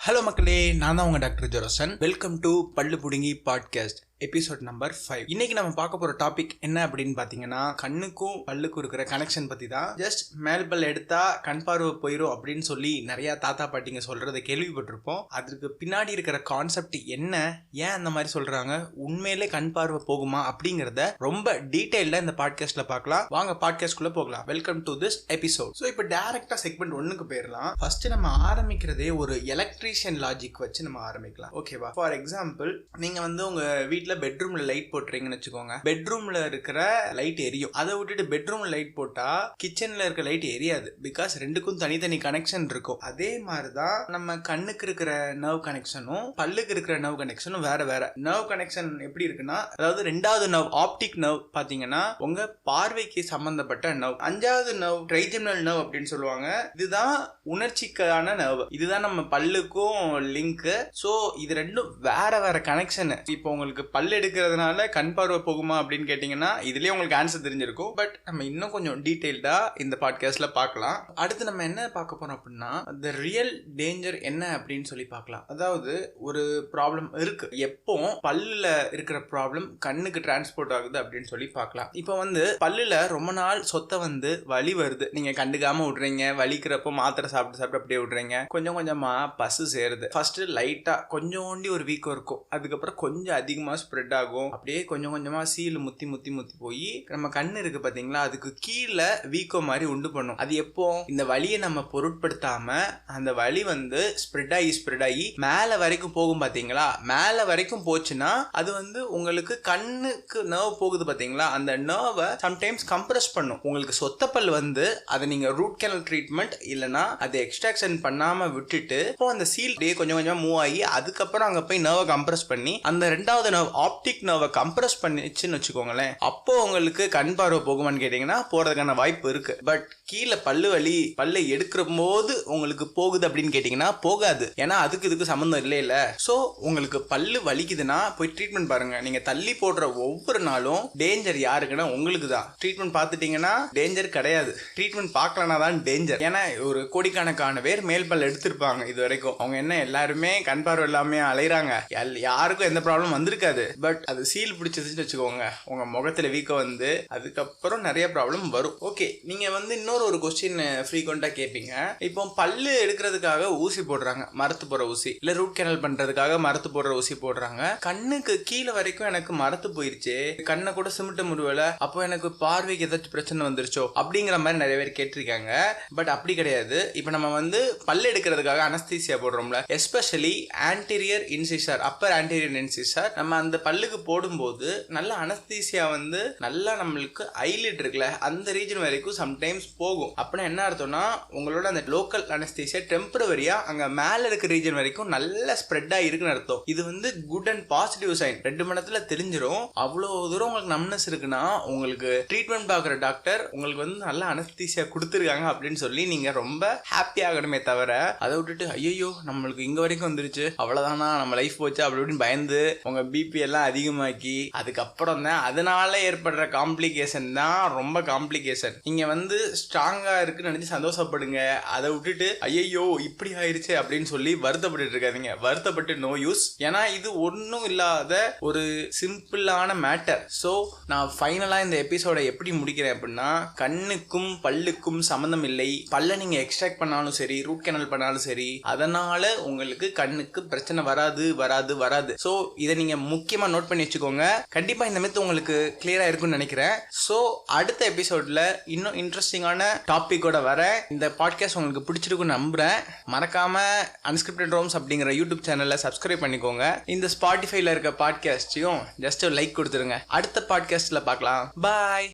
Hello மக்களே, நான் தான் உங்க டாக்டர் ஜெரோசன். வெல்கம் டு பல்லு புடுங்கி பாட்காஸ்ட் எபிசோட் நம்பர் 5. இன்னைக்கு நம்ம பார்க்க போற டாபிக் என்ன அப்படின்னு பாத்தீங்கன்னா, கண்ணுக்கும் பல்லுக்கும் இருக்கிற கனெக்ஷன் பத்தி தான். ஜஸ்ட் மேல் பல் எடுத்தா கண் பார்வை போயிடும் அப்படின்னு சொல்லி நிறைய தாத்தா பாட்டிங்க சொல்றதை கேள்விப்பட்டிருப்போம். அதுக்கு பின்னாடி இருக்கிற கான்செப்ட் என்ன, ஏன் அந்த மாதிரி சொல்றாங்க, உண்மையிலே கண் பார்வை போகுமா அப்படிங்கறத ரொம்ப டீடைல்டா இந்த பாட்காஸ்ட்ல பார்க்கலாம். வாங்க பாட்காஸ்ட்குள்ள போகலாம். Welcome to this episode. So இப்போ டைரக்டா செக்மெண்ட் 1க்கு போயிடலாம். ஃபர்ஸ்ட் நம்ம ஆரம்பிக்கிறதே ஒரு எலக்ட்ரீஷியன் லாஜிக் வச்சு நம்ம ஆரம்பிக்கலாம். ஓகேவா? ஃபார் எக்ஸாம்பிள், நீங்க வந்து உங்க வீட்ல பெட்ரூம்ல லைட் போட்டுறீங்கன்னு வச்சுக்கோங்க. பெட்ரூம்ல இருக்கிற லைட் எரியும். அதை விட்டுட்டு பெட்ரூம்ல லைட் போட்டா கிச்சன்ல இருக்க லைட் எரியாது. பிகாஸ் ரெண்டுக்கும் தனித்தனி கனெக்ஷன் இருக்கும். அதே மாதிரிதான் நம்ம கண்ணுக்கு இருக்கிற நர்வ் கனெக்ஷனும் பல்லுக்கு இருக்கிற நர்வ் கனெக்ஷனும் வேற வேற. நர்வ் கனெக்ஷன் எப்படி இருக்குன்னா, அதாவது ரெண்டாவது நர்வ் ஆப்டிக் நர்வ் பாத்தீங்கன்னா உங்க பார்வைக்கு சம்பந்தப்பட்ட நர்வ். அஞ்சாவது நர்வ் ட்ரைஜெமினல் நர்வ் அப்படின்னு சொல்லுவாங்க. இதுதான் உணர்ச்சிக்கான நர்வ். இதுதான் நம்ம பல்லுக்கும் லிங்க். சோ இது ரெண்டும் வேற வேற கனெக்ஷன். இப்போ உங்களுக்கு பல் எடுக்கிறதுனால கண் பார்வை போகுமா அப்படின்னு கேட்டீங்கன்னா இதுலயே உங்களுக்கு ஆன்சர் தெரிஞ்சிருக்கும். பட் நம்ம இன்னும் கொஞ்சம் டீடைல்டா இந்த பாட்காஸ்ட்ல பார்க்கலாம். அடுத்து நம்ம என்ன பார்க்க போறோம் அப்படின்னா, the ரியல் டேஞ்சர் என்ன அப்படின்னு சொல்லி பார்க்கலாம். அதாவது ஒரு ப்ராப்ளம் இருக்கு, எப்போ பல்லுல இருக்கிற ப்ராப்ளம் கண்ணுக்கு டிரான்ஸ்போர்ட் ஆகுது அப்படின்னு சொல்லி பார்க்கலாம். இப்போ வந்து பல்லுல ரொம்ப நாள் சொத்தை வந்து வலி வருது, நீங்க கண்டுக்காம விடுறீங்க. வலிக்கிறப்போ மாத்திரை சாப்பிட்டு அப்படியே விடுறீங்க. கொஞ்சம் கொஞ்சமா பசு சேருது. ஃபர்ஸ்ட் லைட்டா கொஞ்சோண்டி ஒரு வீக்கம் இருக்கும், அதுக்கப்புறம் கொஞ்சம் அதிகமா ஸ்ப்ரெட் ஆகும். அப்படியே கொஞ்சம் கொஞ்சமா சீல் முத்தி முத்தி முத்தி போய் நம்ம கண்ணு இருக்கு பாத்தீங்களா, அதுக்கு கீழே வீக்கம் மாதிரி உண்டு பண்ணும். அது எப்போ இந்த வலியை நம்ம பொருட்படுத்தாம அந்த வலி வந்து ஸ்ப்ரெட் ஆகி மேல வரைக்கும் போகும் பாத்தீங்களா. மேல வரைக்கும் போச்சுன்னா அது வந்து உங்களுக்கு கண்ணுக்கு நர்வ் போகுது பாத்தீங்களா, அந்த நர்வை சம்டைம்ஸ் கம்ப்ரஸ் பண்ணும். உங்களுக்கு சொத்தப்பல் வந்து அதை நீங்க ரூட் கேனல் ட்ரீட்மெண்ட் இல்லைன்னா அதை எக்ஸ்ட்ராக்ஷன் பண்ணாம விட்டுட்டு இப்போ அந்த சீல் கொஞ்சம் கொஞ்சமா மூவ் ஆகி அதுக்கப்புறம் அங்க போய் நர்வை கம்ப்ரஸ் பண்ணி அந்த ரெண்டாவது நர்வ் ஆப்டிக் நர்வை கம்ப்ரஸ் பண்ணிச்சுன்னு வச்சுக்கோங்களேன், அப்போ உங்களுக்கு கண் பார்வை போகுமான்னு கேட்டீங்கன்னா போறதுக்கான வாய்ப்பு இருக்கு. பட் கீழே பல்லு வலி, பல்லை எடுக்கிற போது உங்களுக்கு போகுது அப்படின்னு கேட்டீங்கன்னா போகாது. ஏன்னா அதுக்கு இதுக்கு சம்மந்தம் இல்ல. சோ உங்களுக்கு பல்லு வலிக்குதுன்னா போய் ட்ரீட்மெண்ட் பாருங்க. நீங்க தள்ளி போடுற ஒவ்வொரு நாளும் டேஞ்சர் யாருக்குன்னா உங்களுக்கு தான். ட்ரீட்மெண்ட் பார்த்துட்டீங்கன்னா டேஞ்சர் கிடையாது, ட்ரீட்மெண்ட் பார்க்கலனா தான் டேஞ்சர். ஏன்னா ஒரு கோடிக்கணக்கான பேர் மேல் பல் எடுத்திருப்பாங்க இது வரைக்கும். அவங்க என்ன எல்லாருமே கண் பார்வை எல்லாமே அலைறாங்க, யாருக்கும் எந்த ப்ராப்ளம் வந்திருக்காது. பட் அது சீல் பிடிச்சதுன்னு வச்சுக்கோங்க, உங்க முகத்துல வீக்கம் வந்து அதுக்கப்புறம் நிறைய ப்ராப்ளம் வரும். ஓகே, நீங்க வந்து இன்னொரு ஒரு கொஸ்டின் ஃப்ரீக்வெண்டா கேட்பீங்க. இப்போ பல்லு எடுக்கிறதுக்காக ஊசி போடுறாங்க, மரத்து போற ஊசி, இல்ல ரூட் கேனல் பண்றதுக்காக மரத்து போடுற ஊசி போடுறாங்க. கண்ணுக்கு கீழே வரைக்கும் எனக்கு மரத்து போயிருச்சு, கண்ணை கூட சிமிட்ட முடியல, அப்போ எனக்கு பார்வைக்கு ஏதாச்சும் பிரச்சனை வந்துருச்சோ அப்படிங்கிற மாதிரி நிறைய பேர் கேட்டிருக்காங்க. பட் அப்படி கிடையாது. இப்போ நம்ம வந்து பல்லு எடுக்கிறதுக்காக அனஸ்தீசியா போடுறோம்ல, especially anterior incisor, upper anterior incisor, நம்ம அந்த பல்லுக்கு போடும்போது நல்ல அனஸ்தீசியா வந்து நல்லா நம்மளுக்கு ஐலிட் இருக்குல்ல அந்த ரீஜன் வரைக்கும் சம்டைம்ஸ் போகும். அப்படின்னா என்ன அர்த்தம்னா, உங்களோட அந்த லோக்கல் அனஸ்தீசியா டெம்பரவரியா அங்க மேல இருக்க ரீஜன் வரைக்கும் நல்லா ஸ்ப்ரெட் ஆகிருக்குன்னு அர்த்தம். இது வந்து குட் அண்ட் பாசிட்டிவ் சைன். 2 மணி நேரத்துல தெரிஞ்சிடும். அவ்வளவு தூரம் உங்களுக்கு நம்னஸ் இருக்குன்னா உங்களுக்கு ட்ரீட்மெண்ட் பார்க்குற டாக்டர் உங்களுக்கு வந்து நல்ல அனஸ்தீசியா கொடுத்துருக்காங்க அப்படின்னு சொல்லி நீங்க ரொம்ப ஹாப்பி ஆகணுமே தவிர, அதை விட்டுட்டு ஐயோ நம்மளுக்கு இங்க வரைக்கும் வந்துருச்சு அவ்வளவுதானா நம்ம லைஃப் போச்சு அப்படி அப்படின்னு பயந்து உங்க பிபி எல்லாம் அதிகமாக்கி அதுக்கப்புறம் தான் அதனால ஏற்படுற காம்ப்ளிகேஷன் தான் ரொம்ப காம்ப்ளிகேஷன். நீங்க வந்து ஸ்ட்ராங்கா இருக்குன்னு நினைச்சு சந்தோஷப்படுங்க. அதை விட்டுட்டு ஐயோ இப்படி ஆயிருச்சு அப்படின்னு சொல்லி வருத்தப்பட்டு இருக்காதீங்க. வருத்தப்பட்டு நோ யூஸ். ஏன்னா இது ஒன்னும் இல்லாத ஒரு சிம்பிளான மேட்டர். ஸோ நான் ஃபைனலா இந்த எபிசோட எப்படி முடிக்கிறேன் அப்படின்னா, கண்ணுக்கும் பல்லுக்கும் சம்மந்தம் இல்லை. பல்ல நீங்க எக்ஸ்ட்ராக்ட் பண்ணாலும் சரி, ரூட் கேனல் பண்ணாலும் சரி, அதனால உங்களுக்கு கண்ணுக்கு பிரச்சனை வராது வராது வராது. ஸோ இதை நீங்க முக்கியமா நோட் பண்ணி வச்சுக்கோங்க. கண்டிப்பா இந்த மெத்து உங்களுக்கு கிளியரா இருக்கும்னு நினைக்கிறேன். ஸோ அடுத்த எபிசோட்ல இன்னும் இன்ட்ரெஸ்டிங்கான டாபிக்கோட வர. இந்த பாட்காஸ்ட் உங்களுக்கு பிடிச்சிருக்குன்னு நம்புறேன். மறக்காம அன்ஸ்கிரிப்டட் ரோம்ஸ் அப்படிங்கிற யூடியூப் சேனல்ல சப்ஸ்கிரைப் பண்ணிக்கோங்க. இந்த ஸ்பாட்டிஃபைல இருக்க பாட்காஸ்டையும் ஜஸ்ட் லைக் கொடுத்துருங்க. அடுத்த பாட்காஸ்ட்ல பார்க்கலாம். பாய்.